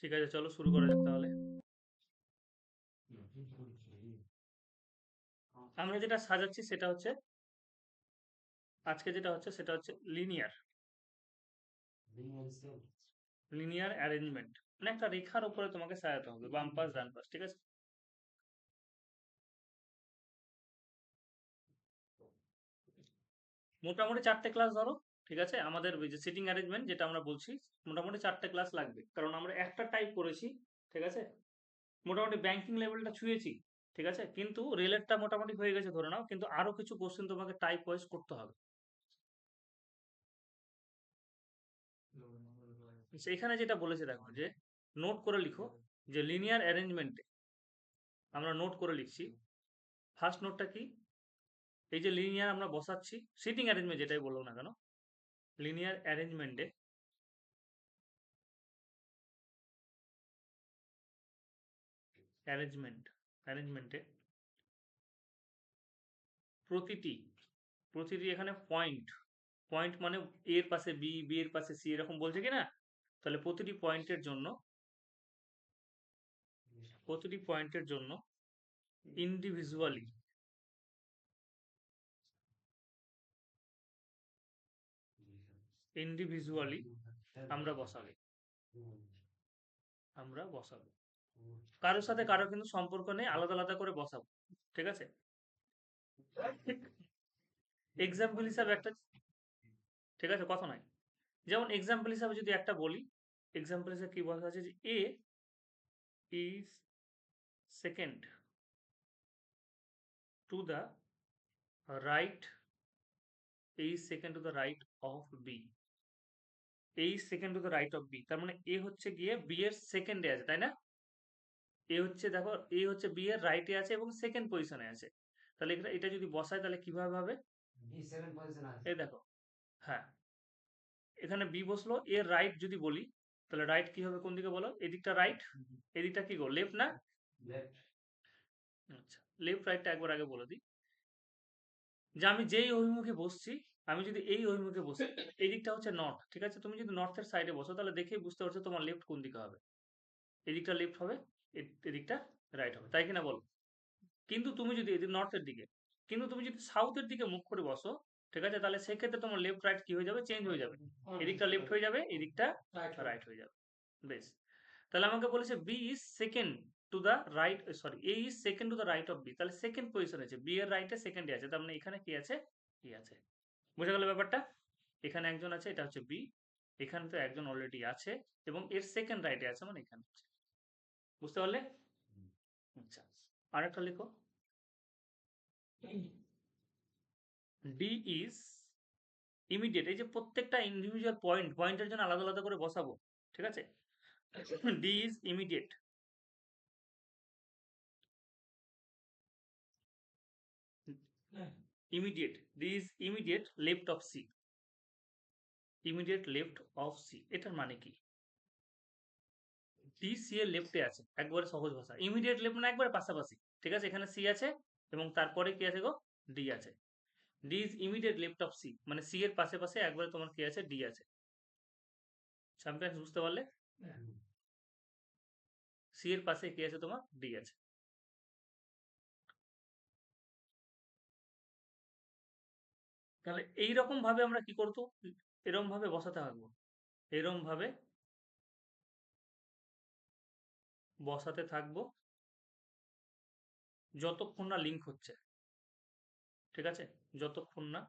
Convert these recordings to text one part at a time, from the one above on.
ঠিক আছে, চলো শুরু করা যাক তাহলে। আমরা যেটা সাজাচ্ছি সেটা হচ্ছে, আজকে যেটা হচ্ছে সেটা হচ্ছে লিনিয়ার অ্যারেঞ্জমেন্ট। মানে একটা রেখার উপরে তোমাকে সাজাতে হবে, বাম পাশ ডান পাশ, ঠিক আছে? মোটামুটি 4টে ক্লাস ধরো, ঠিক আছে? আমাদের ওই যে সিটিং অ্যারেঞ্জমেন্ট যেটা আমরা বলছি, মোটামুটি 4টে ক্লাস লাগবে, কারণ আমরা একটা টাইপ করেছি, ঠিক আছে? মোটামুটি ব্যাংকিং লেভেলটা ছুঁয়েছি, ঠিক আছে? কিন্তু রেলেরটা মোটামুটি হয়ে গেছে ধরে নাও, কিন্তু আরো কিছু কোশ্চেন তোমাকে টাইপ ওয়াইজ করতে হবে। এখানে যেটা বলেছে দেখো, যে নোট করে লিখো, যে লিনিয়ার অ্যারেঞ্জমেন্টে আমরা নোট করে লিখছি। ফার্স্ট নোটটা কি? এই যে লিনিয়ার আমরা বসাচ্ছি, সিটিং অ্যারেঞ্জমেন্ট যেটাই বলবো না কেন, লিনিয়ার অ্যারেঞ্জমেন্টে প্রতিটি প্রতিটি এখানে পয়েন্ট, পয়েন্ট মানে এর পাশে বি, বি এর পাশে সি, এরকম বলছে কি না? তাহলে প্রতিটি পয়েন্টের জন্য ইন্ডিভিজুয়ালি ইন্ডিভিজুয়ালি আমরা বসাবো আমরা বসাবো কারোর সাথে কারো কিন্তু সম্পর্ক নেই, আলাদা আলাদা করে বসাবো, ঠিক আছে? এক্সাম্পল হিসাবে একটা, ঠিক আছে, কথা নয়। যেমন এক্সাম্পল হিসাবে যদি একটা বলি, এক্সাম্পল হিসাবে কি বলা আছে, যে A is second to the right, A is second to the right of B, A is second to the right of B. তার মানে এ হচ্ছে গিয়ে বি এর সেকেন্ডে আছে, তাই না? এ হচ্ছে, দেখো, এ হচ্ছে বি এর রাইটে আছে এবং সেকেন্ড পজিশনে আছে। তাহলে এটা যদি বসায় তাহলে কিভাবে হবে? এই দেখো, হ্যাঁ, এখানে বি বসলো, এর রাইট যদি বলি, তাহলে রাইট কি হবে? কোন দিকে বলো? এদিকটা রাইট, এদিকটা কি গো? লেফট না? আচ্ছা, লেফট রাইটটা একবার আগে বলে দিই, যে আমি যেই অভিমুখে বসছি, আমি যদি এই অভিমুখে বসি, এই দিকটা হচ্ছে নর্থ, ঠিক আছে? তুমি যদি নর্থের সাইডে বসো তাহলে দেখেই বুঝতে পারছো তোমার লেফট কোন দিকে হবে। এদিকটা লেফট হবে, এদিকটা রাইট হবে, তাই কিনা বলো? কিন্তু তুমি যদি এদিক নর্থের দিকে, কিন্তু তুমি যদি সাউথের দিকে মুখ করে বসো, ঠিক আছে, তাহলে সেক্ষেত্রে তোমার লেফট রাইট কি হয়ে যাবে? চেঞ্জ হয়ে যাবে। এদিকটা লেফট হয়ে যাবে, এদিকটা রাইট হয়ে যাবে। বেশ, তাহলে আমাকে বলেছে B is second to the right, sorry, A is second to the right of B, তাহলে সেকেন্ড পজিশন আছে, বি এর রাইটে সেকেন্ডে আছে, তার মানে এখানে কি আছে? ই আছে। বুঝা গেল ব্যাপারটা? এখানে একজন আছে, এটা হচ্ছে বি, এখানে তো একজন অলরেডি আছে এবং এর সেকেন্ড রাইটে আছে, মানে এখানে আছে। বুঝতে পারলে? আচ্ছা, আরেকটা লিখো, ডি ইজ ইমিডিয়েট। এই যে প্রত্যেকটা ইন্ডিভিজুয়াল পয়েন্টের জন্য আলাদা আলাদা করে বসাবো, ঠিক আছে? D is immediate, D is immediate left of C, immediate left of C, এটার মানে কি? ডি সি এর লেফটে আছে, একবারে সহজ ভাষা। ইমিডিয়েট লেফট মানে একবারে পাশাপাশি, ঠিক আছে? এখানে সি আছে এবং তারপরে কি আছে গো? ডি আছে। D is immediate left of C, মানে সি এর পাশে পাশে একবারে তোমার কি আছে? ডি আছে। চ্যাম্পিয়ন্স, বুঝতে পারলে? সি এর পাশে কি আছে? তোমার ডি আছে। তাহলে এইরকম ভাবে আমরা কি করতো? এরকম ভাবে বসাতে থাকবো, এরকম ভাবে বসাতে থাকবো যতক্ষণ না লিঙ্ক হচ্ছে, ঠিক আছে? যতক্ষণ না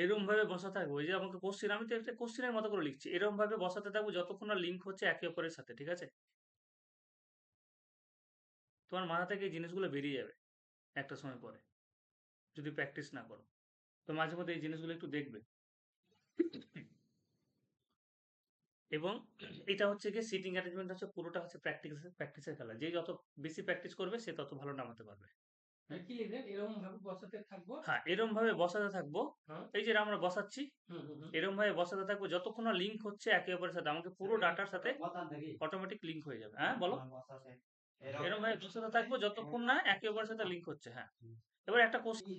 এরকম ভাবে বসাতে থাকবো। ওই যে আমাকে কোশ্চেন, আমি তো একটা কোশ্চেনের মতো করে লিখছি, এরকম ভাবে বসাতে থাকবো যতক্ষণ না লিঙ্ক হচ্ছে একে অপরের সাথে, ঠিক আছে? তোমার মাথা থেকে এই জিনিসগুলো বেরিয়ে যাবে একটা সময় পরে, যদি প্র্যাকটিস না করো। তো মাঝে মধ্যে এই জিনিসগুলো একটু দেখবে। এবং এটা হচ্ছে গিয়ে সিটিং অ্যারেঞ্জমেন্ট হচ্ছে পুরোটা হচ্ছে প্র্যাকটিসের খেলা। যে যত বেশি প্র্যাকটিস করবে সে তত ভালো নামাতে পারবে। কি লিখবেন? এরকম ভাবে বসাতে থাকবো, হ্যাঁ, এরকম ভাবে বসাতে থাকবো। এই যে আমরা বসাচ্ছি, এরকম ভাবে বসাতে থাকবো যতক্ষণ না লিঙ্ক হচ্ছে একে অপরের সাথে, আমাকে পুরো ডাটার সাথে অটোমেটিক লিঙ্ক হয়ে যাবে। হ্যাঁ, বলো। এরকম ভাবে বসাতে থাকবো যতক্ষণ না একে অপরের সাথে লিঙ্ক হচ্ছে, হ্যাঁ। এবার একটা কোশ্চেন,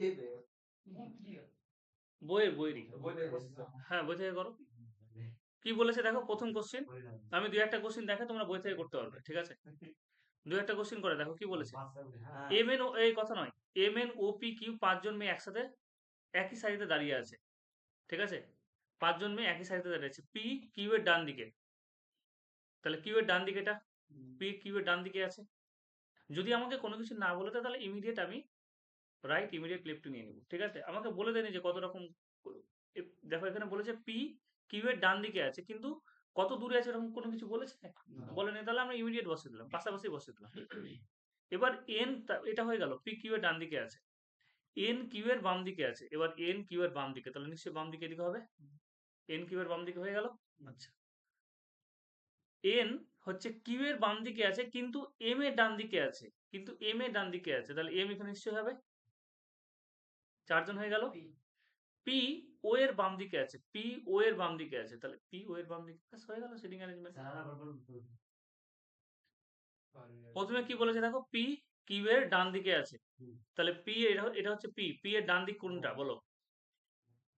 বইয়েরই। হ্যাঁ, বই থেকে করো। কি বলেছে দেখো প্রথম কোশ্চেন, আমি দুই একটা কোশ্চেন দেখে তোমরা বই থেকে করতে পারবে, ঠিক আছে? দুই একটা কোশ্চেন করে দেখো কি বলেছে। এম এন ও এই কথা নয়, M N O P Q পাঁচজন মেয়ে একসাথে একই সারিতে দাঁড়িয়ে আছে, ঠিক আছে? পাঁচজন মেয়ে একই সারিতে দাঁড়িয়ে আছে, পি কিউ এর ডান দিকে, তাহলে কিউ এর ডান দিকে এটা, পি কিউ এর ডান দিকে আছে। যদি আমাকে কোনো কিছু না বলে দেয় তাহলে ইমিডিয়েট আমি রাইট ইমিডিয়েট লেফট নিয়ে নেব, ঠিক আছে? আমাকে বলে দেয়নি যে কত রকম। দেখো এখানে বলেছে পি কিউ এর ডান দিকে আছে, কিন্তু কত দূরে আছে এরকম কোনো কিছু বলেছে? বলেনি, তাহলে আমরা ইমিডিয়েট বসিয়ে দিলাম, পাশাপাশি বসিয়ে দিলাম। এবার এন, এটা হয়ে গেল পি কিউ এর ডান দিকে আছে, এন কিউ এর বাম দিকে আছে, এবার এন কিউ এর বাম দিকে, তাহলে নিশ্চয়ই বাম দিকে এদিকে হবে, এন কিউ এর বাম দিকে হয়ে গেল। আচ্ছা, এন হচ্ছে কিউ এর বাম দিকে আছে কিন্তু এম এর ডান দিকে আছে, কিন্তু এম এর ডান দিকে আছে, তাহলে এম এখানে নিশ্চয়ই হবে। চারজন হয়ে গেল। পি ও এর বাম দিকে আছে, পি ও এর বাম দিকে আছে, তাহলে পি ও এর বাম দিকে, ব্যাস হয়ে গেল সিটিং অ্যারেঞ্জমেন্ট। প্রথমে কি বলেছে দেখো, পি কিউ এর ডান দিকে আছে, তাহলে পি এটা হচ্ছে পি, পি এর ডান দিক কোনটা বলো?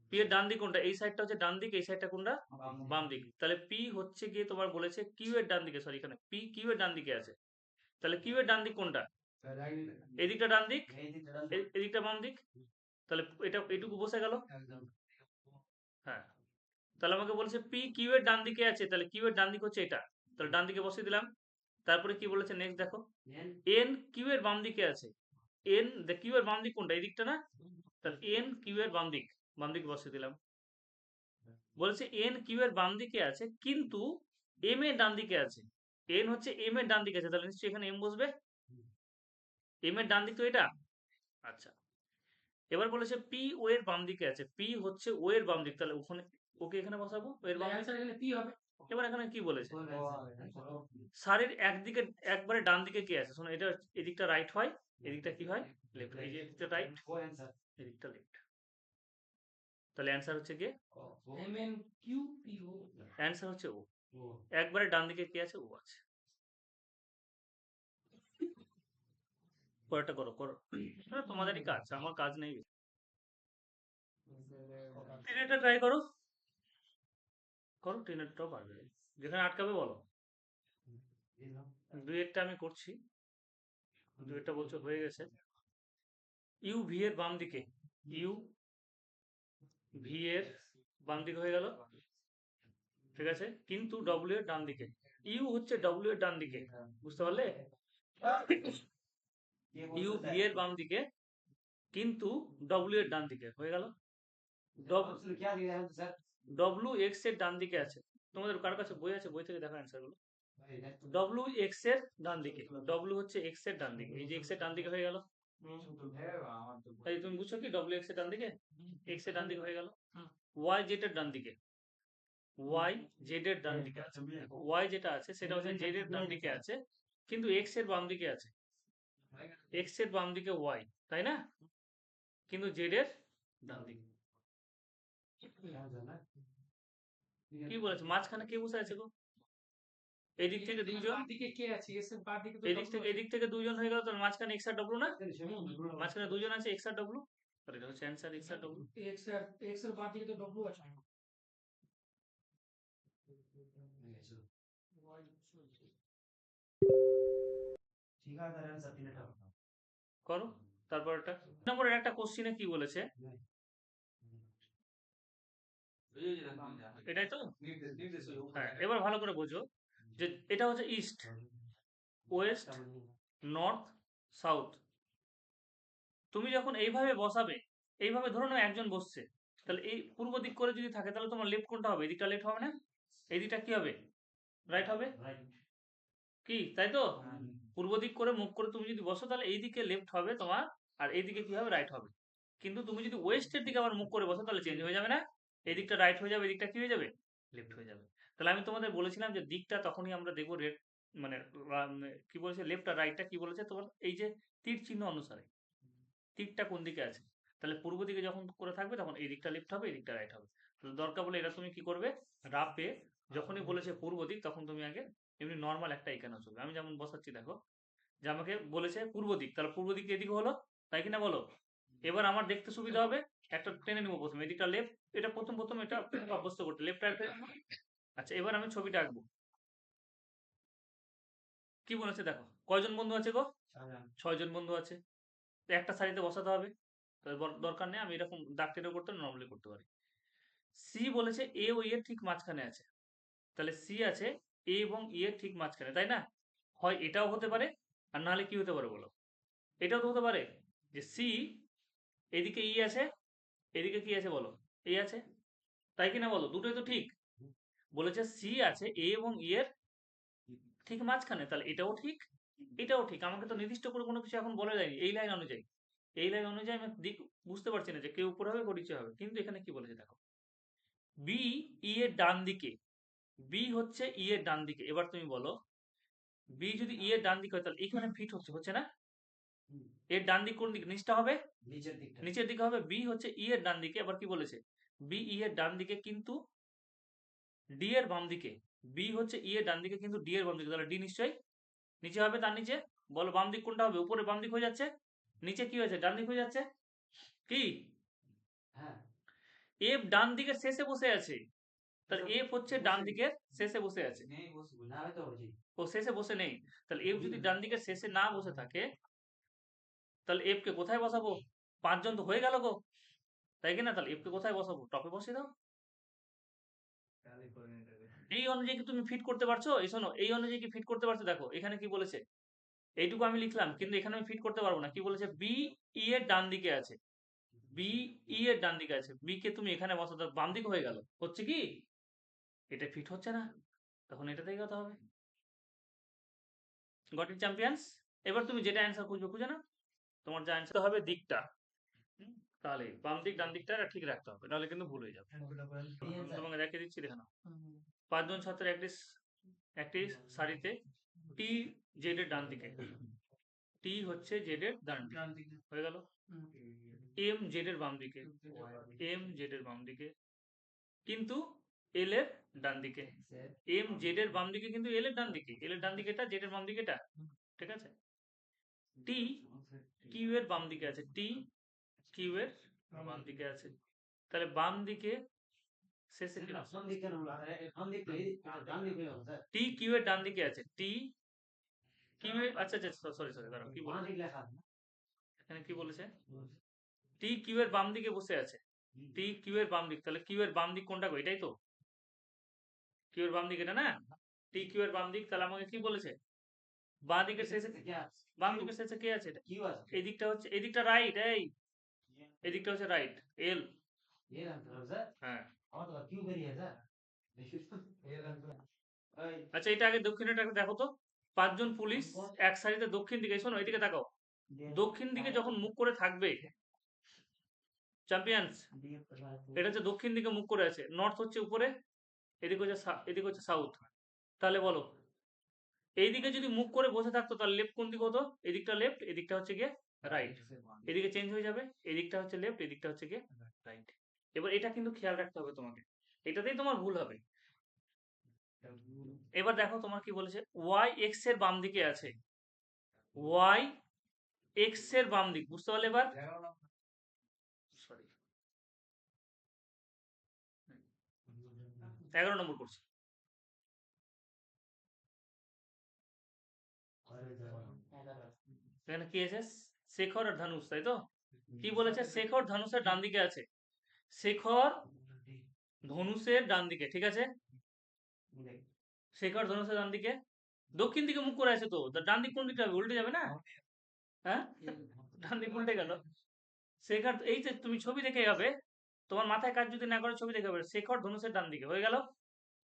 পি এর ডান দিক কোনটা? এই সাইডটা হচ্ছে ডান দিক, এই সাইডটা কোনটা? বাম দিক। তাহলে পি হচ্ছে গিয়ে তোমার বলেছে কিউ এর ডান দিকে, সরি এখানে পি কিউ এর ডান দিকে আছে, তাহলে কিউ এর ডান দিক কোনটা? এদিকটা ডান দিক, এদিকটা বাম দিক, তাহলে এটা এইটুকু বসে গেল। হ্যাঁ, তাহলে আমাকে বলেছে পি কিউ এর ডান দিকে আছে, তাহলে কিউ এর ডান দিক হচ্ছে এটা, তাহলে ডান দিকে বসিয়ে দিলাম। তারপরে কি বলেছে নেক্সট দেখো, এন কিউ এর বাম দিকে আছে, এন কিউ এর বাম দিক কোনটা? এই দিকটা না, তাহলে এন কিউ এর বাম দিক, বাম দিকে বসিয়ে দিলাম। বলেছে এন কিউ এর বাম দিকে আছে কিন্তু এম এর ডান দিকে আছে, এন হচ্ছে এম এর ডান দিকে আছে, তাহলে নিশ্চয়ই এখানে এম বসবে, এম এর ডান দিক তো এটা। আচ্ছা, এবার বলেছে পি ও এর বাম দিকে আছে, পি হচ্ছে ও এর বাম দিক, তাহলে ওখানে ওকে এখানে বসাবো, ও এর বাম দিক এখানে পি হবে। এবার এখানে কি বলেছে, সারির একদিকে একবারে ডান দিকে কি আছে, শোনো, এটা এদিকটা রাইট হয়, এদিকটা কি হয় লেফট, এই যে এদিকটা রাইট, এদিকটা লেফট, তাহলে অ্যান্সার হচ্ছে কি এম এন কিউ পি ও, অ্যান্সার হচ্ছে ও, একবারে ডান দিকে কি আছে? ও আছে। পরেরটা করো করো, তোমাদেরই কাজ, আমার কাজ নেই। ট্রেনেরটা ট্রাই করো, করো ট্রেনেরটাও পারবে, যেখানে আটকাবে বলো। দুই একটা আমি করছি, দুই একটা বলছো হয়ে গেছে। ইউ ভি এর বাম দিকে, ইউ ভি এর বাম দিকে হয়ে গেল, ঠিক আছে, কিন্তু ডব্লিউ এর ডান দিকে, ইউ হচ্ছে ডব্লিউ এর ডান দিকে, বুঝতে পারলে? ইউ ভি এর বাম দিকে কিন্তু ডব্লিউ এর ডান দিকে হয়ে গেল। ডব্লিউ এক্স এর ডান দিকে আছে, তোমাদের কার কাছে বই আছে? বই থেকে দেখো অ্যান্সার গুলো। ডব্লিউ এক্স এর ডান দিকে, ডব্লিউ হচ্ছে এক্স এর ডান দিকে, এই যে এক্স এর ডান দিকে হয়ে গেল। এই তুমি বুঝছো কি ডব্লিউ এক্স এর ডান দিকে, এক্স এর ডান দিকে হয়ে গেল। ওয়াই জেড এর ডান দিকে, ওয়াই জেড এর ডান দিকে আছে, ওয়াই যেটা আছে সেটা হচ্ছে জেড এর ডান দিকে আছে, কিন্তু এক্স এর বাম দিকে আছে, এক্স এর বাম দিকে ওয়াই, তাই না? কিন্তু জেড এর ডান দিকে। কি বলেছে মাঝখানে কে বসে আছে গো? এদিক থেকে দুইজন, এদিক থেকে দুইজন হয়ে গেল, তার মাঝখানে এক্স আর ডব্লিউ না, মাঝখানে দুজন আছে এক্স আর ডব্লিউ, তাহলে এটা হচ্ছে অ্যান্সার এক্স আর ডব্লিউ। এক্স এর বাঁ দিকে তো ডব্লিউ আছে। করো তারপর একটা নম্বরের একটা কোশ্চিনে কি বলেছে, এটাই তো। হ্যাঁ, এবার ভালো করে বোঝো যে এটা হচ্ছে ইস্ট, ওয়েস্ট, নর্থ, সাউথ। তুমি যখন এইভাবে বসাবে, এইভাবে ধরো না একজন বসছে, তাহলে এই পূর্ব দিক করে যদি থাকে তাহলে তোমার লেফট কোনটা হবে? এদিকটা লেফট হবে না, এদিকটা কি হবে? রাইট হবে কি, তাই তো? পূর্ব দিক করে মুখ করে তুমি যদি বসো তাহলে এই দিকে লেফট হবে তোমার, আর এইদিকে কি হবে? রাইট হবে। কিন্তু তুমি যদি ওয়েস্টের দিকে আবার মুখ করে বসো তাহলে চেঞ্জ হয়ে যাবে না, এদিকটা রাইট হয়ে যাবে, এদিকটা কি হয়ে যাবে? লেফট হয়ে যাবে। তাহলে আমি তোমাদের বলেছিলাম যে দিকটা তখনই আমরা দেখবো রেড, মানে কি বলেছে লেফট আর রাইটটা কি বলেছে তোমার, এই যে তীর চিহ্ন অনুসারে তীরটা কোন দিকে আছে, তাহলে পূর্ব দিকে যখন করে থাকবে তখন এই দিকটা লেফট হবে, এই দিকটা রাইট হবে। তাহলে দরকার বলে এটা তুমি কি করবে, রাফে যখনই বলেছে পূর্ব দিক তখন তুমি আগে এমনি নর্মাল একটা এখানে চলবে, আমি যেমন বসাচ্ছি দেখো, যে আমাকে বলেছে পূর্ব দিক, তাহলে পূর্ব দিক এদিকে হলো, তাই কিনা বলো? এবার আমার দেখতে সুবিধা হবে একটা টেনে নিবো প্রথমে, এদিকটা লেফট, এটা প্রথম এটা অভ্যস্ত করতে লেফট রাইট। আচ্ছা এবার আমি ছবিটা আঁকবো। কি বলেছে দেখো, কয়জন বন্ধু আছে গো? 6 জন বন্ধু আছে। তো একটা সারিতে বসাতে হবে, দরকার নেই, আমি এরকম দাগ টেনে করতে নর্মালি করতে পারি। সি বলেছে এ ও এর ঠিক মাঝখানে আছে, তাহলে সি আছে এ এবং ই এর ঠিক মাঝখানে, তাই না? হয় এটাও হতে পারে, আর নাহলে কি হতে পারে বলো? এটাও তো হতে পারে যে সি, এদিকে ই আছে, এদিকে কি আছে বলো? এ আছে, তাই কিনা বলো? দুটোই তো ঠিক। বলেছে সি আছে এ এবং ই এর ঠিক মাঝখানে, তাহলে এটাও ঠিক, এটাও ঠিক। আমাকে তো নির্দিষ্ট করে কোনো কিছু এখন বলে যায়নি, এই লাইন অনুযায়ী, এই লাইন অনুযায়ী আমি দিক বুঝতে পারছি না যে কে উপরে হবে নিচে হবে, কিন্তু এখানে কি বলেছে দেখো, বি ই এর ডান দিকে, বি হচ্ছে ই এর ডান দিকে। এবার তুমি বলো, বি যদি ই এর ডান দিকে হয় তাহলে এখানে ফিট হচ্ছে, হচ্ছে না? এর ডান দিক কোন দিকে? নিচটা হবে, নিচের দিকে হবে। বি হচ্ছে ই এর ডান দিকে। এবার কি বলেছে, বি ই এর ডান দিকে কিন্তু ডি এর বাম দিকে। বি হচ্ছে ই এর ডান দিকে কিন্তু ডি এর বাম দিকে, তাহলে ডি নিশ্চয়ই নিচে হবে। তার নিচে বলো বাম দিক কোনটা হবে? উপরে বাম দিক হয়ে যাচ্ছে, নিচে কি হয়েছে? ডান দিক হয়ে যাচ্ছে। কি এফ ডান দিকের শেষে বসে আছে, তাহলে এফ হচ্ছে ডান দিকের শেষে বসে আছে। ও শেষে বসে নেই, তাহলে এফ যদি ডান দিকের শেষে না বসে থাকে তাহলে এফ কে কোথায় বসাবো? 5 জন তো হয়ে গেল গো, তাই কিনা? তাহলে এফ কে কোথায় বসাবো? টপে বসিয়ে দাও। এই অনুযায়ী কি তুমি ফিট করতে পারছো? এই শোনো, এই অনুযায়ী কি ফিট করতে পারছো? দেখো এখানে কি বলেছে, এইটুকু আমি লিখলাম, কিন্তু এখানে আমি ফিট করতে পারবো না। কি বলেছে? বি ই এর ডান দিকে আছে, বি ই এর ডান দিকে আছে, বি কে তুমি এখানে বসাতে, বাম দিকে হয়ে গেল, হচ্ছে কি? এটা ফিট হচ্ছে না, তখন এটাতেই কথা হবে। Got it champions? এবার তুমি যেটা অ্যান্সার খুঁজবে খুঁজে না, তোমার যা অ্যান্সার হবে দিকটা, তাহলে বাম দিক ডান দিকটা ঠিক রাখতে হবে, নাহলে কিন্তু ভুল হয়ে যাবে। আমি তোমাকে দেখিয়ে দিচ্ছি, দেখে নাও। 5 জন ছাত্র একটি একটি সারিতে টি জেড এর ডান দিকে, টি হচ্ছে জেড এর ডান দিকে হয়ে গেল। এম জেড এর বাম দিকে, এম জেড এর বাম দিকে কিন্তু এল এর ডান দিকে, এম জেড এর বাম দিকে কিন্তু এল এর ডান দিকে, এল এর ডান দিকে এটা, জেড এর বাম দিকে এটা, ঠিক আছে? টি কিউ এর বাম দিকে আছে, টি কিউ এর বাম দিকে আছে, তাহলে বাম দিকে শেষে টি কিউ এর ডান দিকে আছে, টি কিউ এর, আচ্ছা আচ্ছা সরি সরি দাঁড়াও, কি বলেছে এখানে, কি বলেছে? টি কিউ এর বাম দিকে বসে আছে, টি কিউ এর বাম দিক, তাহলে কিউ এর বাম দিক কোনটা গো? এটাই তো কিউ এর বাম দিক, এটা না? টি কিউ এর বাম দিক, তাহলে আমাকে কি বলেছে? বাঁ দিকের শেষে, বাম দিকের শেষে কে আছে? এটা এই দিকটা হচ্ছে, এই দিকটা রাইট, এই এদিকটা হচ্ছে রাইট, এল। হ্যাঁ আচ্ছা, এটা আগে দক্ষিণেটা দেখো তো। 5 জন পুলিশ এক সারিতে দক্ষিণ দিকে, শোনো এদিকে তাকাও, দক্ষিণ দিকে যখন মুখ করে থাকবে চ্যাম্পিয়ন্স, এটা হচ্ছে দক্ষিণ দিকে মুখ করে আছে, নর্থ হচ্ছে উপরে, এদিকে হচ্ছে সাউথ। তাহলে বলো, এইদিকে যদি মুখ করে বসে থাকতো তাহলে লেফট কোন দিকে হতো? এদিকটা লেফট, এদিকটা হচ্ছে গিয়ে রাইট, এদিকে চেঞ্জ হয়ে যাবে, এদিকটা হচ্ছে লেফট, এদিকটা হচ্ছে গিয়ে রাইট। এবার এটা কিন্তু খেয়াল রাখতে হবে তোমাকে, এটাতেই তোমার ভুল হবে। এবার দেখো তোমার কি বলেছে, ওয়াই এক্স এর বাম দিকে আছে, ওয়াই এক্স এর বাম দিক, বুঝতে পারলে এবার? সরি 11 নম্বর করছি। এখানে কি আছে? শেখর আর ধনুষ, তাই তো? কি বলেছে? শেখর ধনুষের ডান দিকে আছে, শেখর ধনুষের ডান দিকে, ঠিক আছে? শেখর ধনুষের ডান দিকে, দক্ষিণ দিকে মুখ করে আছে তো, তা ডান দিক কোন দিকটা হবে? উল্টে যাবে না? হ্যাঁ, ডান দিক উল্টে গেল। শেখর, এই যে তুমি ছবি দেখে হবে, তোমার মাথায় কাজ যদি না করে ছবি দেখে হবে, শেখর ধনুষের ডান দিকে হয়ে গেল।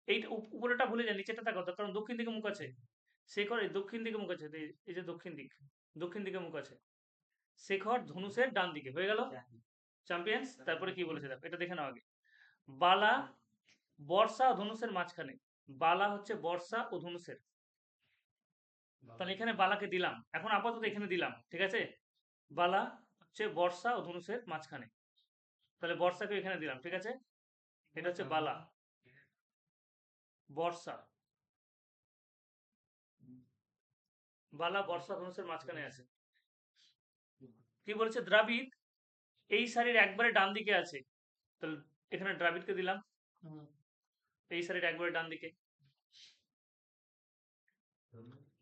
এইটা উপরেটা ভুলে যায়, নিচেটা তাকাও, তার কারণ দক্ষিণ দিকে মুখ আছে। শেখর এই দক্ষিণ দিকে মুখ আছে, এই যে দক্ষিণ দিক, দক্ষিণ দিকে মুখ আছে, শেখর ধনুষের ডান দিকে হয়ে গেল চ্যাম্পিয়ন্স। তারপরে কি বলেছে দেখো, এটা দেখে নাও আগে। বালা বর্ষা ও ধনুষের মাঝখানে, বালা হচ্ছে বর্ষা ও ধনুষের, তাহলে এখানে বালাকে দিলাম, এখন আপাতত এখানে দিলাম, ঠিক আছে? বালা হচ্ছে বর্ষা ও ধনুষের মাঝখানে, তাহলে বর্ষাকে এখানে দিলাম, ঠিক আছে? এটা হচ্ছে বালা, বর্ষা, বালা বর্ষা ধনুষের মাঝখানে আছে। কি বলেছে? দ্রাবিড় এই সারির একবারে ডান দিকে আছে, তাহলে এখানে দ্রাবিড়কে দিলাম, এই সারির একবারে ডান দিকে।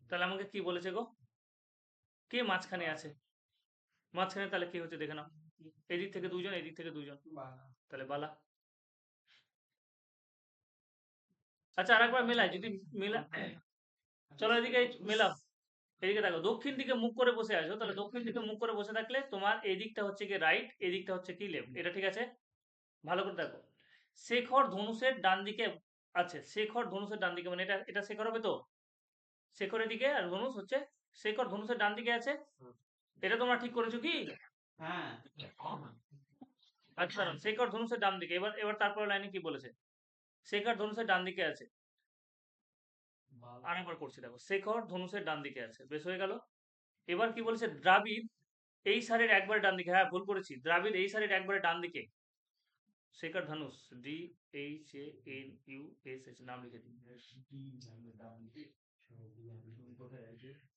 তাহলে আমাকে কি বলেছে গো, কে মাঝখানে আছে? মাঝখানে তাহলে কে হচ্ছে দেখে নাও, এদিক থেকে দুজন, এদিক থেকে দুজন, তাহলে বালা। আচ্ছা আরেকবার মেলাই, যদি মেলা, চলো এদিকে মেলাও, এদিকে দেখো দক্ষিণ দিকে মুখ করে বসে আছো, তাহলে দক্ষিণ দিকে মুখ করে বসে থাকলে তোমার এই দিকটা হচ্ছে কি রাইট, এই দিকটা হচ্ছে কি লেফট, এটা ঠিক আছে? ভালো করে দেখো, শেখর ধনুষের ডান দিকে আছে, শেখর ধনুষের ডান দিকে, মানে এটা এটা শেখর হবে তো, শেখরের দিকে, আর ধনুষ হচ্ছে, শেখর ধনুষের ডান দিকে আছে, এটা তোমরা ঠিক করেছো কি? হ্যাঁ, আচ্ছা শেখর ধনুষের ডান দিকে, এবার এবার তারপরে লাইনে কি বলেছে, শেখর ধনুষের ডান দিকে আছে, আরেকবার করছি দেখো, শেখর ধনুষের ডান দিকে আছে, বেশ হয়ে গেল। এবার কি বলেছে, দ্রাবিড় এই সারির একবারে ডান দিকে, হ্যাঁ ভুল করেছি, দ্রাবিড় এই সারির একবারে ডান দিকে, শেখর ধনুষ, DHANUSH নাম লিখে দিই,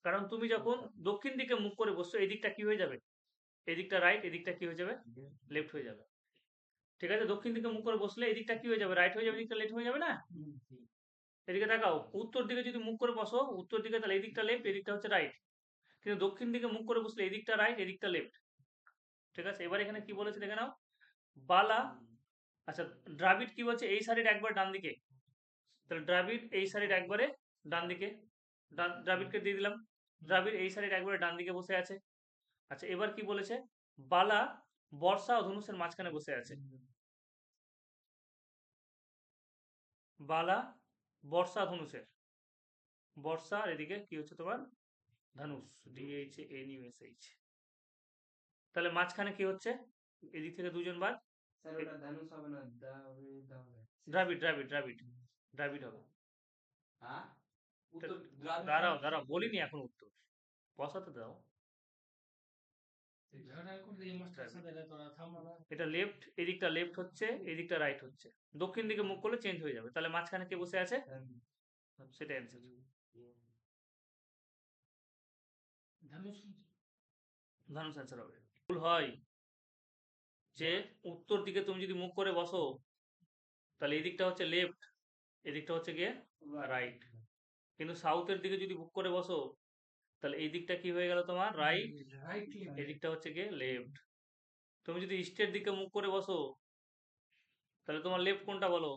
কারণ তুমি যখন দক্ষিণ দিকে মুখ করে বসছো, এই দিকটা কি হয়ে যাবে, এই দিকটা রাইট, এই দিকটা কি হয়ে যাবে, লেফট হয়ে যাবে। ঠিক আছে, দক্ষিণ দিকে মুখ করে বসলে এই দিকটা কি হয়ে যাবে, রাইট হয়ে যাবে, এদিকটা লেফট হয়ে যাবে না? এদিকে তাকাও, উত্তর দিকে যদি মুখ করে বসো, উত্তর দিকে, তাহলে এই দিকটা লেফট, এই দিকটা হচ্ছে রাইট, কিন্তু দক্ষিণ দিকে মুখ করে বসলে এই দিকটা রাইট, এই দিকটা লেফট। ঠিক আছে, এবার এখানে কি বলেছে দেখে নাও, বালা, আচ্ছা দ্রাবিড় কি বলছে, এই সারির একবার ডান দিকে, তাহলে দ্রাবিড় এই সারির একবারে ডান দিকে, দ্রাবিড়কে দিয়ে দিলাম, দ্রাবিড় এই সারির একবারে ডান দিকে বসে আছে। আচ্ছা এবার কি বলেছে, বালা বর্ষা ও ধনুষের মাঝখানে বসে আছে, বালা বর্ষা ধনুষের, বর্ষা আর এদিকে কি হচ্ছে তোমার ধনুষ, DHANUSH, তাহলে মাঝখানে কি হচ্ছে, এদিক থেকে দুজন বার, স্যার ওটা ধানুষ হবে না, দা হবে, দা হবে। দ্রাবিড় দ্রাবিড় দ্রাবিড় দ্রাবিড় হবে। হ্যাঁ, তা- উত্তর দ্রাবিড় দাঁড়াও দাঁড়াও, বলিনি এখন উত্তর, বসাতে দাও। এটা লেফট, এদিকটা লেফট হচ্ছে, এদিকটা রাইট হচ্ছে, দক্ষিণ দিকে মুখ করলে চেঞ্জ হয়ে যাবে, তাহলে মাঝখানে কে বসে আছে, সেটা অ্যান্সার। ধানুষ অ্যান্সার হবে। ভুল হয় যে উত্তর দিকে তুমি যদি মুখ করে বসো, তাহলে এই দিকটা হচ্ছে লেফট, এদিকটা হচ্ছে গিয়ে রাইট, কিন্তু সাউথের দিকে যদি মুখ করে বসো, তাহলে এই দিকটা কি হয়ে গেল তোমার রাইট, এদিকটা হচ্ছে গিয়ে লেফট। তুমি যদি ইস্টের দিকে মুখ করে বসো, তাহলে তোমার লেফট কোনটা বলো,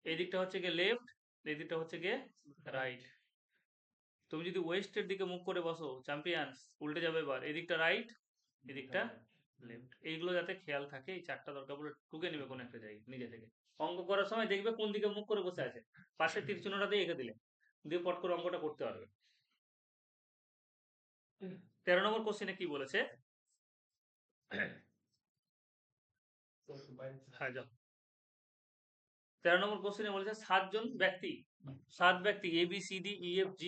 এই দিকটা হচ্ছে গিয়ে লেফট, এই দিকটা হচ্ছে গিয়ে রাইট। তুমি যদি ওয়েস্টের দিকে মুখ করে বসো, চ্যাম্পিয়ন্স উল্টে যাবে, এবার এদিকটা রাইট, এদিকটা লেফট। এইগুলো যাতে খেয়াল থাকে, এই চারটা দরকার পড়লে টুকে নেবে কোন একটা জায়গায় নিজে থেকে, অঙ্ক করার সময় দেখবে কোন দিকে মুখ করে বসে আছে, পাশের তীর চিহ্নটা দিয়ে এঁকে দিলে, দিয়ে পট করে অঙ্কটা করতে পারবে। 13 নম্বর কোশ্চেনে কি বলেছে, হ্যাঁ যাও, 13 নম্বর কোশ্চেনে বলেছে 7 ব্যক্তি ABCDEFG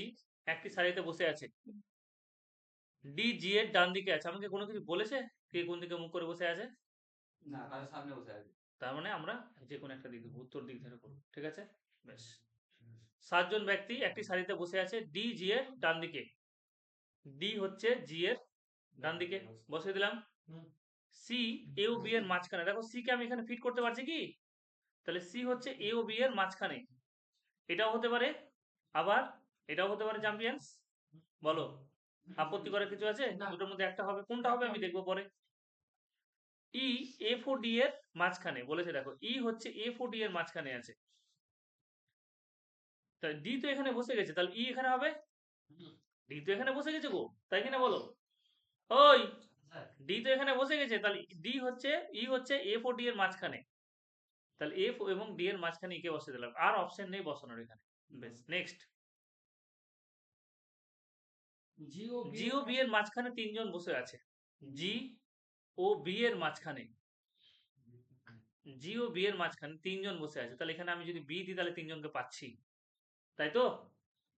একটি সারিতে বসে আছে, DG এর ডান দিকে আছে, আমাকে কোনো কিছু বলেছে কে কোন দিকে মুখ করে বসে আছে? না, তার সামনে বসে আছে। তার মানে আমরা যে কোনো একটা দিক দেবো, উত্তর দিক ধরে করবো, ঠিক আছে? বেশ, 7 জন ব্যক্তি একটি সারিতে বসে আছে, DG এর ডান দিকে, D হচ্ছে G এর ডান দিকে, বসে দিলাম। C A ও B এর মাঝখানে, দেখো C কে আমি এখানে ফিট করতে পারছি কি, তাহলে C হচ্ছে A ও B এর মাঝখানে, এটাও হতে পারে, আবার এটাও হতে পারে, চ্যাম্পিয়ন্স বলো, আপত্তি করার কিছু আছে? দুটোর মধ্যে একটা হবে, কোনটা হবে আমি দেখবো পরে। E F4D এর মাঝখানে বলেছে, দেখো E হচ্ছে F4D এর মাঝখানে আছে, তাহলে D তো এখানে বসে গেছে, তাহলে E এখানে হবে, D তো এখানে বসে গেছে গো, তাই কিনা বলো, ওই D তো এখানে বসে গেছে, তাহলে D হচ্ছে E হচ্ছে F4D এর মাঝখানে, তাহলে F এবং D এর মাঝখানে E কে বসে দিলাম, আর অপশন নেই বসানোর এখানে। বেশ, নেক্সট, জি ও বি এর মাঝখানে 3 জন বসে আছে, জি ও বি এর মাঝখানে, জি ও বি এর মাঝখানে 3 জন বসে আছে, তাহলে এখানে আমি যদি বি দিই তাহলে 3 জনকে পাচ্ছি, তাই তো?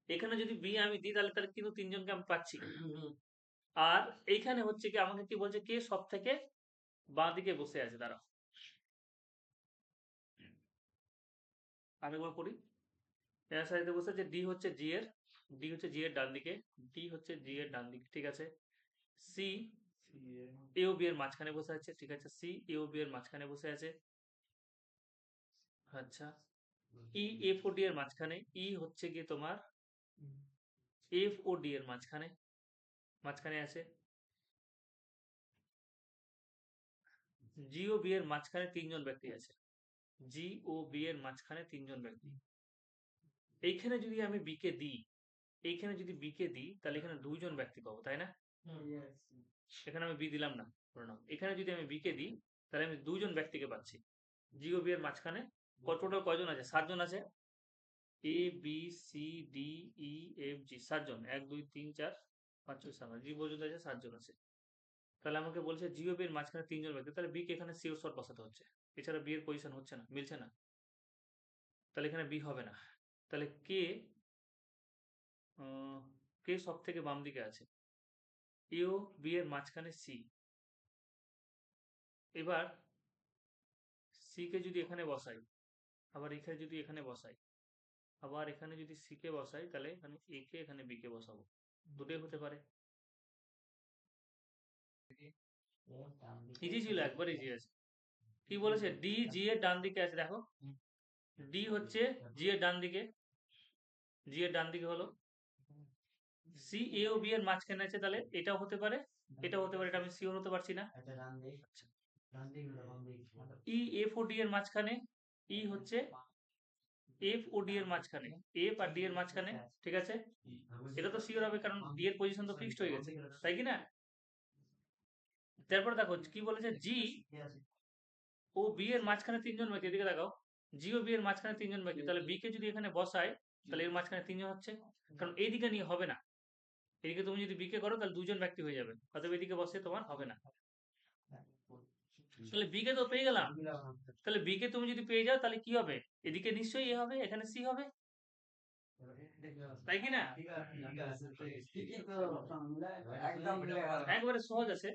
এখানে যদি বি আমি দিই তাহলে তাহলে কিন্তু 3 জনকে আমি পাচ্ছি। আর এইখানে হচ্ছে কি, আমাকে কি বলছে, কে সব থেকে বাঁ দিকে বসে আছে, দাঁড়াও আরেকবার পড়ি, এর সাথে বসে আছে, ডি হচ্ছে জি এর ডান দিকে, ডি হচ্ছে জি এর ডান দিকে, ঠিক আছে। সি এ ও বি এর মাঝখানে বসে আছে, ঠিক আছে। সি এ ও বি এর মাঝখানে বসে আছে। আচ্ছা, ই এফ ও ডি এর মাঝখানে, ই হচ্ছে গিয়ে তোমার এফ ও ডি এর মাঝখানে মাঝখানে আছে। জি ও বি এর মাঝখানে তিনজন ব্যক্তি আছে। জি ও বি এর মাঝখানে তিনজন ব্যক্তি। এইখানে যদি আমি বি কে দিই, এইখানে যদি বি কে দিই, তাহলে এখানে দুইজন ব্যক্তি পাবো, তাই না? এখানে আমি বি দিলাম না, ধরে নাও। এখানে যদি আমি বি কে দিই, তাহলে আমি দুইজন ব্যক্তিকে পাচ্ছি। জি ও বি এর মাঝখানে টোটাল কয়জন আছে? 7 জন আছে। A B C D E F G, 7 জন। 1 2 3 4 5 6 7, জি পর্যন্ত আছে, 7 জন আছে। তাহলে আমাকে বলছে জি ও বি এর মাঝখানে তিনজন ব্যক্তি, তাহলে বি কে এখানে সিওর শর্ট বসাতে হচ্ছে। এছাড়া বি এর পজিশন হচ্ছে না, মিলছে না। তাহলে এখানে বি হবে না। তাহলে কে কে সব থেকে বাম দিকে আছে? এ ও বি এর মাঝখানে সি। এবার সি কে যদি এখানে বসাই, আবার এখানে যদি এখানে বসাই, আবার এখানে যদি সি কে বসাই, তাহলে এখানে এ কে, এখানে বি কে বসাবো। দুটোই হতে পারে। ইজি ছিল, একবার ইজি আছে। কি বলেছে? ডি জি এর ডান দিকে আছে, দেখো। ডি হচ্ছে জি এর ডান দিকে, জি এর ডান দিকে হলো। সি এ ও বি এর মাঝখানে আছে, তাহলে এটাও হতে পারে, এটাও হতে পারে। এটা আমি সিওর হতে পারছি না। আচ্ছা, ই এফ ও ডি এর মাঝখানে, ই হচ্ছে এফ ও ডি এর মাঝখানে, এফ আর ডি এর মাঝখানে, ঠিক আছে। এটা তো সিওর হবে, কারণ ডি এর পজিশন তো ফিক্সড হয়ে গেছে, তাই কি না? তারপরে দেখো কি বলেছে, জি ও বি এর মাঝখানে তিনজন ব্যক্তি, এদিকে দেখাও। জি ও বি এর মাঝখানে তিনজন ব্যক্তি, তাহলে বি কে যদি এখানে বসায়, তাহলে এর মাঝখানে তিনজন হচ্ছে। কারণ এইদিকে নিয়ে হবে না, এদিকে তুমি যদি বি কে করো, তাহলে দুজন ব্যক্তি হয়ে যাবে, অতএব এদিকে বসে তোমার হবে না। তাহলে বি কে তো পেয়ে গেলাম। তাহলে বি কে তুমি যদি পেয়ে যাও, তাহলে কি হবে? এদিকে নিশ্চয়ই এ হবে, এখানে সি হবে, তাই কি না? একবারে সহজ আছে।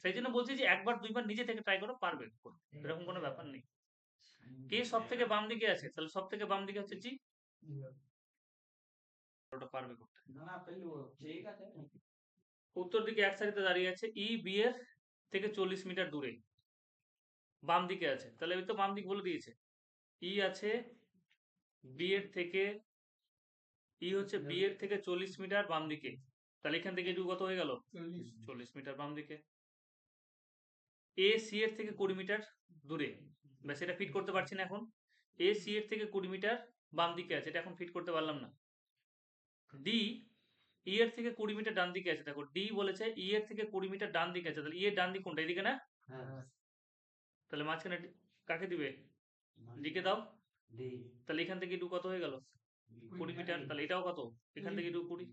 সেই জন্য বলছি যে একবার দুইবার নিজে থেকে ট্রাই করো, পারবে করতে। এরকম কোনো ব্যাপার নেই। কে সব থেকে বাম দিকে আছে? তাহলে সব থেকে বাম দিকে হচ্ছে জি, ওটা পারবে করতে। উত্তর দিকে এক সারিতে দাঁড়িয়ে আছে, ই বি এর থেকে 40 মিটার দূরে বাম দিকে আছে, তাহলে ওই তো বাম দিক বলে দিয়েছে। ই আছে বি এর থেকে, ই হচ্ছে বি এর থেকে 40 মিটার বাম দিকে, তাহলে এখান থেকে এটুকু কত হয়ে গেল? 40 মিটার বাম দিকে। এ সি এর থেকে 20 মিটার দূরে, ব্যাস এটা ফিট করতে পারছি না এখন। এ সি এর থেকে 20 মিটার বাম দিকে আছে, এটা এখন ফিট করতে পারলাম না। ডি ই এর থেকে 20 মিটার ডান দিকে আছে, দেখো ডি বলেছে ই এর থেকে 20 মিটার ডান দিকে আছে, তাহলে ই এর ডান দিক কোনটা? এদিকে না? তাহলে মাঝখানে কাকে দিবে? ডিকে দাও। তাহলে এখান থেকে এটুকু কত হয়ে গেল? 20 মিটার। তাহলে এটাও কত? এখান থেকে এটুকু 20।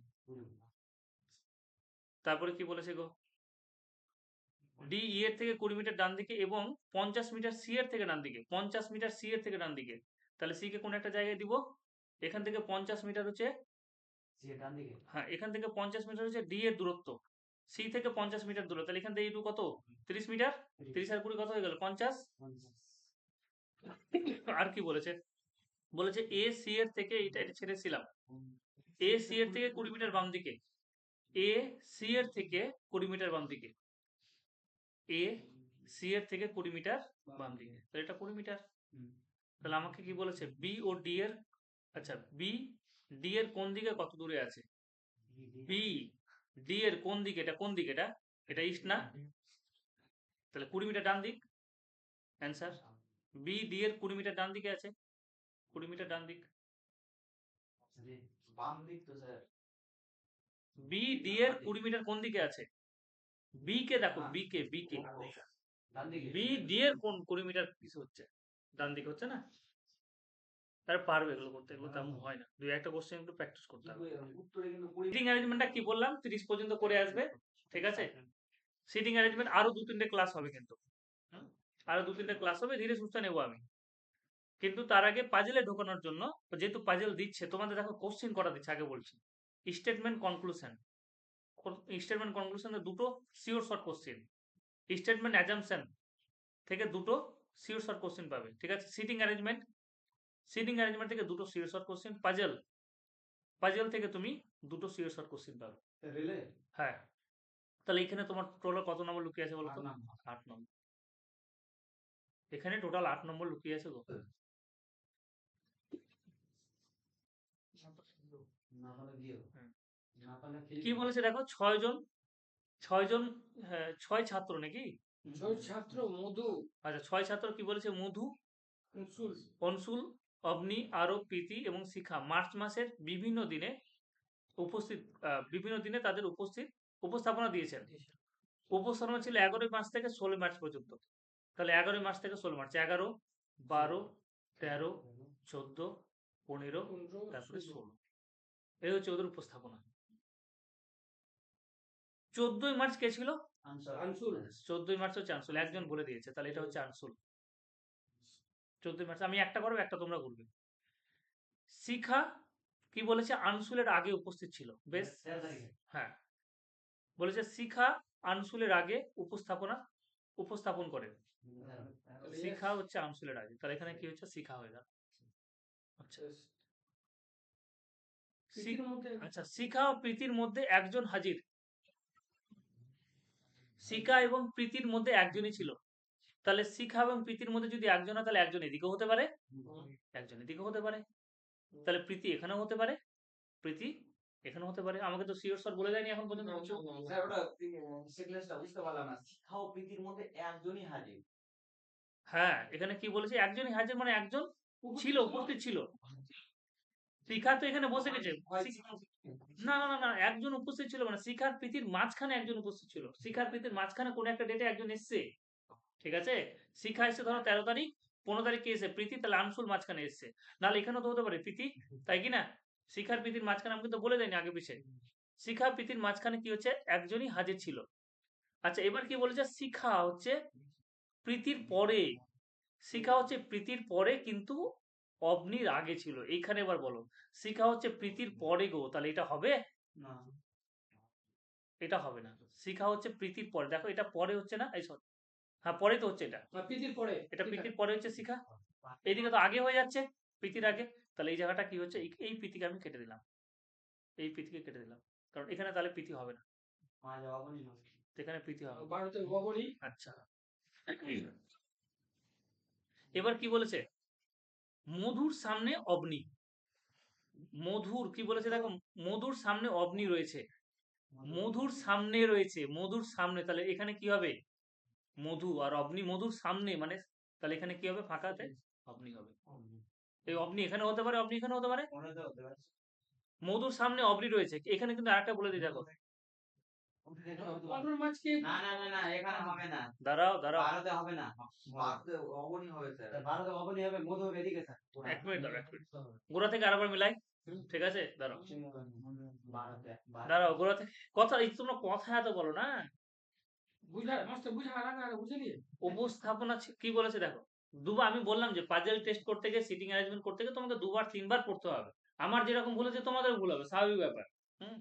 তারপরে কি বলেছে গো? ডি ই এর থেকে 20 মিটার ডান দিকে এবং 50 মিটার সি এর থেকে ডান দিকে, 50 মিটার সি এর থেকে ডান দিকে। তাহলে সি কে কোন একটা জায়গায় দিব? এখান থেকে 50 মিটার হচ্ছে, হ্যাঁ, এখান থেকে 50 মিটার হচ্ছে ডি এর দূরত্ব, সি থেকে 50 মিটার দূরে। তাহলে এখান থেকে এটুকু কত? 30 মিটার। 30 আর 20 কত হয়ে গেল? 50। আর কি বলেছে? বলেছে এ সি এর থেকে, এটা ছেড়েছিলাম, এ সি এর থেকে 20 মিটার বাম দিকে, এ সি এর থেকে 20 মিটার বাম দিকে, এ সি এর থেকে 20 মিটার বাম দিকে, তাহলে এটা 20 মিটার। তাহলে আমাকে কি বলেছে? বি ও ডি এর, আচ্ছা, বি ডি এর কোন দিকে কত দূরে আছে? বি ডি এর কোন দিকে? এটা কোন দিকে? এটা এটা ইস্ট না? তাহলে 20 মিটার ডান দিক, অ্যান্সার। বি ডি এর 20 মিটার ডান দিকে আছে, 20 মিটার ডান দিক। বি ডি এর 20 মিটার কোন দিকে আছে? বি কে দেখো, বি কে, বি কে, বি ডি এর কোন 20 মিটার পিছু হচ্ছে? ডান দিকে হচ্ছে না? তারা পারবে এগুলো করতে, এগুলো তেমন হয় না। দুই একটা কোশ্চেন একটু প্র্যাকটিস করতে হবে। সিটিং অ্যারেঞ্জমেন্টটা কি বললাম? 30 পর্যন্ত করে আসবে, ঠিক আছে। সিটিং অ্যারেঞ্জমেন্ট আরো 2-3টে ক্লাস হবে কিন্তু, আরো 2-3টে ক্লাস হবে, ধীরে সুস্থে নেবো আমি। কিন্তু তার আগে পাজেলে ঢোকানোর জন্য, যেহেতু পাজেল দিচ্ছে তোমাদের, দেখো কোশ্চেন করা দিচ্ছে, আগে বলছি। স্টেটমেন্ট কনক্লুশন, স্টেটমেন্ট কনক্লুশনে দুটো sure short question, statement assumption থেকে দুটো সিওর শর্ট কোশ্চেন পাবে, ঠিক আছে। সিটিং অ্যারেঞ্জমেন্ট, সিটিং অ্যারেঞ্জমেন্ট থেকে দুটো sure short question, puzzle, puzzle থেকে তুমি দুটো সিওর শর্ট কোশ্চেন পাবে। হ্যাঁ, তাহলে এখানে তোমার টোটাল কত নম্বর লুকিয়ে আছে বলো তো? 8 নম্বর। এখানে টোটাল 8 নম্বর লুকিয়ে আছে গো। না পারলে দিও। হুম। না পারলে কি বলেছে দেখো, 6 জন, হ্যাঁ, 6 ছাত্র নাকি? 6 ছাত্র মধু, আচ্ছা, 6 ছাত্র কি বলেছে? মধু, কনসুল, অনসুল, অবনি, আরব, প্রীতি এবং শিখা মার্চ মাসের বিভিন্ন দিনে তাদের উপস্থাপনা দিয়েছেন। উপস্থাপনা ছিল 11 মার্চ থেকে 16 মার্চ পর্যন্ত। তাহলে 11 মার্চ থেকে 16 মার্চ, 11, 12, 13, 14, 15, 15, তারপরে 16 16। এই হচ্ছে ওদের উপস্থাপনা। 14 মার্চ কে ছিল? আনসুল, 14 মার্চ হচ্ছে আনসুল। একজন বলে দিয়েছে, তাহলে এটা হচ্ছে আনসুল। 14 মার্চ। আমি একটা করবো, একটা তোমরা করবে। শিখা কি বলেছে? আনসুলের আগে উপস্থিত ছিল। বেশ, 13 তারিখে। হ্যাঁ, বলেছে শিখা আনসুলের আগে উপস্থাপন করে। শিখা হচ্ছে আনসুলের আগে, তাহলে এখানে কি হচ্ছে? শিখা হয়ে গেল। আচ্ছা, প্রীতির মধ্যে আচ্ছা, শিখা ও প্রীতির মধ্যে একজন হাজির। শিখা এবং প্রীতির মধ্যে একজনই ছিল। তাহলে শিখা এবং প্রীতির মধ্যে যদি একজন হয়, তাহলে একজন এদিকেও হতে পারে, একজন এদিকেও হতে পারে। তাহলে প্রীতি এখানেও হতে পারে, প্রীতি এখানেও হতে পারে। আমাকে তো শিওর শট বলে দেয়নি এখন পর্যন্ত। স্যার ওটা সিকোয়েন্সটা বুঝতে পারলাম না। শিক্ষা ও প্রীতির মধ্যে একজনই হাজির। হ্যাঁ, এখানে কি বলেছে? একজনই হাজির মানে একজন ছিল, উপস্থিত ছিল। শিখা তো এখানে বসে গেছে। না না না না, একজন উপস্থিত ছিল মানে শিখার প্রীতির মাঝখানে একজন উপস্থিত ছিল। শিখার প্রীতির মাঝখানে কোন একটা ডেটে একজন এসছে, ঠিক আছে? শিখা এসছে ধরো 13 তারিখ, 15 তারিখ কে এসে? প্রীতি, তাহলে আনসুল মাঝখানে এসছে। নাহলে এখানেও তো হতে পারে প্রীতি, তাই কি না? শিখার প্রীতির মাঝখানে আমি কিন্তু বলে দেয়নি আগে পিছে। শিখা প্রীতির মাঝখানে কি হচ্ছে? একজনই হাজির ছিল। আচ্ছা, এবার কি বলেছে? শিখা হচ্ছে প্রীতির পরে। শিখা হচ্ছে প্রীতির পরে কিন্তু অবনির আগে ছিল। এইখানে এবার বলো, শিখা হচ্ছে প্রীতির পরে গো, তাহলে এটা হবে? না। এটা হবে না। শিখা হচ্ছে প্রীতির পরে। দেখো, এটা পরে হচ্ছে না, এই সরি, হ্যাঁ পরে তো হচ্ছে এটা। প্রীতির পরে, এটা প্রীতির পরে হচ্ছে শিখা, এইদিকে তো আগে হয়ে যাচ্ছে, প্রীতির আগে। তাহলে এই জায়গাটা কি হচ্ছে? এই প্রীতিকে আমি কেটে দিলাম, এই প্রীতিকে কেটে দিলাম, কারণ এখানে তাহলে প্রীতি হবে না, মা জবাবও নিল। এখানে প্রীতি হবে না। ভারতের অবনী, আচ্ছা, এবার কি বলেছে? মধুর সামনে অবনি। মধুর কি বলেছে দেখো, মধুর সামনে অবনি রয়েছে। মধুর সামনে রয়েছে, মধুর সামনে, তাহলে এখানে কি হবে? মধু আর অবনি মধুর সামনে মানে, তাহলে এখানে কি হবে? ফাঁকাতে অবনি হবে। এই অবনি এখানে হতে পারে, অবনি এখানে হতে পারে। ওটাতে হতে পারে। মধুর সামনে অবনি রয়েছে। এখানে কিন্তু আরেকটা বলে দিই দেখো, 15 মার্চকে না না না না, এখানে হবে না। দাঁড়াও দাঁড়াও, ভারতে হবে না। ভারতে অবনী হবে স্যার। ভারতে অবনী হবে, মধু হবে এদিকে স্যার। এক মিনিট দাঁড়াও, এক মিনিট। গোড়া থেকে আরেকবার মিলাই, ঠিক আছে? দাঁড়াও ভারতে দাঁড়াও, গোড়া থেকে কথা, এই তোমরা কথা এত বলো না। বুঝা মাস্টার বুঝা লাগা বুঝে নিয়ে উপস্থাপনা কি বলেছে দেখো, দুবার আমি বললাম যে পাজল টেস্ট করতে গিয়ে, সিটিং অ্যারেঞ্জমেন্ট করতে গিয়ে তোমাকে 2 বার 3 বার পড়তে হবে। আমার যেরকম ভুল হচ্ছে তোমাদেরও ভুল হবে, স্বাভাবিক ব্যাপার। হুম,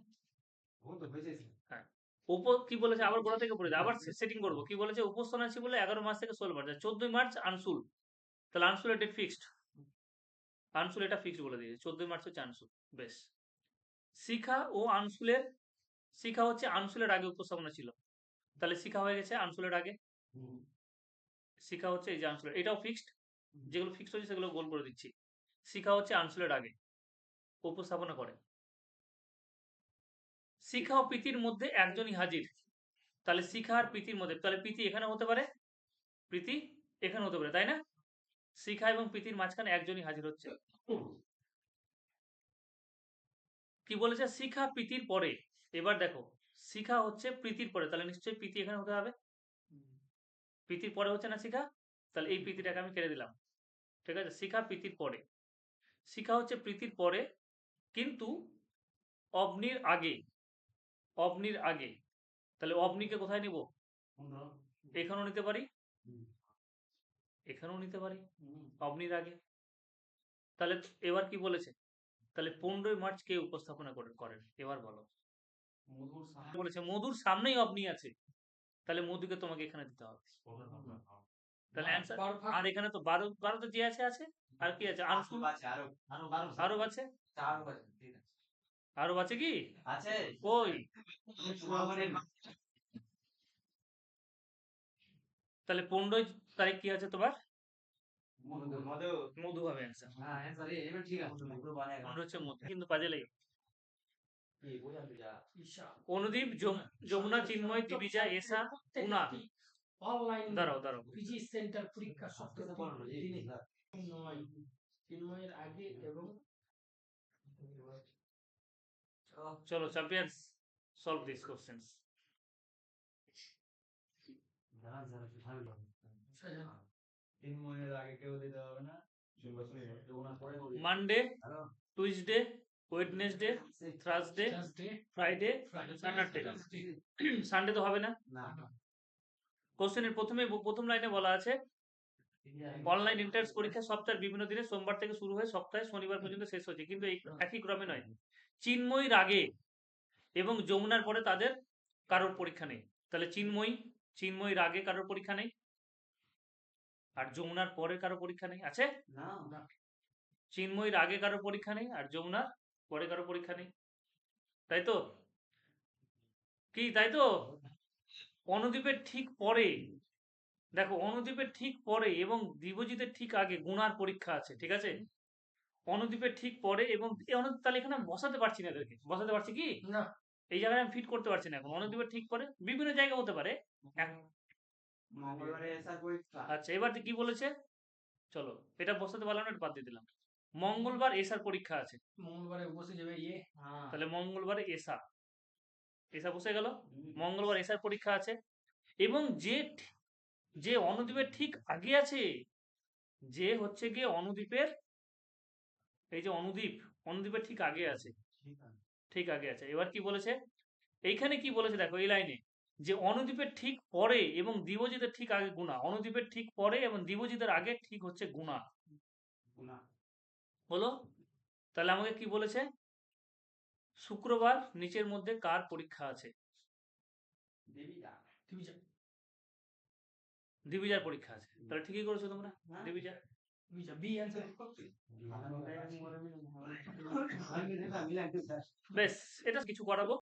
ভুল তো হয়েছে। হ্যাঁ। কি বলেছে? আবার গোড়া থেকে পড়ে আবার সেটিং করবো। কি বলেছে? উপস্থাপনা ছিল বলে 11 মার্চ থেকে 16 মার্চ, 14 মার্চ আনসুল। তাহলে আনসুলের ডেট ফিক্সড, আনসুল এটা ফিক্সড বলে দিয়েছে, 14 মার্চ হচ্ছে আনসুল। বেশ, শিখা ও আনসুলের, শিখা হচ্ছে আনসুলের আগে উপস্থাপনা ছিল, তাহলে শিখা হয়ে গেছে আনসুলের আগে। শিখা হচ্ছে এই যে আনসুলের, এটাও ফিক্সড। যেগুলো ফিক্সড হচ্ছে সেগুলো গোল করে দিচ্ছি। শিখা হচ্ছে আনসুলের আগে উপস্থাপনা করে। শিখা ও প্রীতির মধ্যে একজনই হাজির। তাহলে শিখা আর প্রীতির মধ্যে, তাহলে প্রীতি এখানে হতে পারে, প্রীতি এখানে হতে পারে, তাই না? শিখা এবং প্রীতির মাঝখানে একজনই হাজির হচ্ছে। কি বলেছে? শিখা প্রীতির পরে। এবার দেখো, শিখা হচ্ছে প্রীতির পরে, তাহলে নিশ্চয়ই প্রীতি এখানে হতে হবে। প্রীতির পরে হচ্ছে না শিখা, তাহলে এই প্রীতিটাকে আমি কেটে দিলাম, ঠিক আছে? শিখা প্রীতির পরে, শিখা হচ্ছে প্রীতির পরে কিন্তু অবনির আগে, অবনির আগে। তাহলে অবনিকে কোথায় নিব? এখানেও নিতে পারি, এখানেও নিতে পারি, অবনির আগে। তাহলে এবার কি বলেছে? তাহলে 15 মার্চ কে উপস্থাপনা করেন এবার বলো। বলেছে মধুর সামনেই অবনি আছে, তাহলে মধুকে তোমাকে এখানে দিতে হবে। তাহলে অ্যান্সার। আর এখানে তো 12 তো যে আছে আছে, আর কি আছে? আনসুল, আছে আরো আরো 12 আরব আছে, চার আছে। ঠিক আছে। আরব আছে কি? আছে কই? তাহলে 15 তারিখ কি আছে তোমার? মধু মধু হবে অ্যান্সার। হ্যাঁ অ্যান্সার এবার ঠিক আছে মধু বানায় 15 হচ্ছে মধু, কিন্তু কাজে লাগে। কি বোঝাতে যা ঈশা অনুদ্বীপ, যমুনা, চিন্ময়, দিবিজা, এসা, গুণা। অনলাইন দাঁড়াও। পিজি সেন্টার পরীক্ষা সবথেকে সপ্তাহে বড় এই দিনে না নয় চিন্ময়ের আগে এবং চলো চ্যাম্পিয়ন্স, সলভ দিস কোশ্চেন্স। যারা যারা ভালো শাহজাহান। 3 মনের আগে কেউ দিতে হবে না যমুনা পরে বলি Monday, hello Tuesday, Wednesday, Thursday, Thursday, Friday, Friday, Saturday. Saturday। Sunday তো হবে না। না কোশ্চেনের প্রথম লাইনে বলা আছে অনলাইন এন্ট্রান্স পরীক্ষা সপ্তাহের বিভিন্ন দিনে সোমবার থেকে শুরু হয়ে সপ্তাহে শনিবার পর্যন্ত শেষ হচ্ছে, কিন্তু এই একই ক্রমে নয়। চিন্ময়ীর আগে এবং যমুনার পরে তাদের কারোর পরীক্ষা নেই। তাহলে চিন্ময়ীর আগে কারোর পরীক্ষা নেই, আর যমুনার পরে কারো পরীক্ষা নেই। আছে? না চিন্ময়ীর আগে কারো পরীক্ষা নেই আর যমুনার পরে কারো পরীক্ষা নেই, তাই তো? কি তাই তো? অনুদ্বীপের ঠিক পরে, দেখো অনুদ্বীপের ঠিক পরে এবং দিবজিতের ঠিক আগে গুণার পরীক্ষা আছে, ঠিক আছে? অনুদ্বীপের ঠিক পরে এবং তাহলে এখানে আমি বসাতে পারছি না, এদেরকে বসাতে পারছি কি না এই জায়গায় আমি ফিট করতে পারছি না এখন। অনুদ্বীপের ঠিক পরে বিভিন্ন জায়গা হতে পারে। মঙ্গলবারে এসআর পরীক্ষা আচ্ছা, এবার কি বলেছে? চলো, এটা বসাতে পারলাম না, এটা বাদ দিয়ে দিলাম। মঙ্গলবার এসার পরীক্ষা আছে, মঙ্গলবারে বসে যাবে ইয়ে হ্যাঁ তাহলে মঙ্গলবারে এসা বসে গেল। মঙ্গলবার এসার পরীক্ষা আছে এবং যে অনুদ্বীপের ঠিক আগে আছে, যে হচ্ছে গিয়ে অনুদ্বীপের, এই যে অনুদ্বীপের ঠিক আগে আছে, ঠিক আগে আছে। এবার কি বলেছে এইখানে, কি বলেছে দেখো এই লাইনে, যে অনুদ্বীপের ঠিক পরে এবং দিবজিতের ঠিক আগে গুণা। অনুদ্বীপের ঠিক পরে এবং দিবজিতের আগে ঠিক হচ্ছে গুণা। না হলো? তাহলে আমাকে কি বলেছে? শুক্রবার নিচের মধ্যে কার পরীক্ষা আছে? দেবিকা দিবিজা দিবিজার পরীক্ষা আছে। তাহলে ঠিকই করেছো তোমরা, দিবিজা। দিবিজা বি অ্যান্সার বেশ, এটা কিছু করাবো।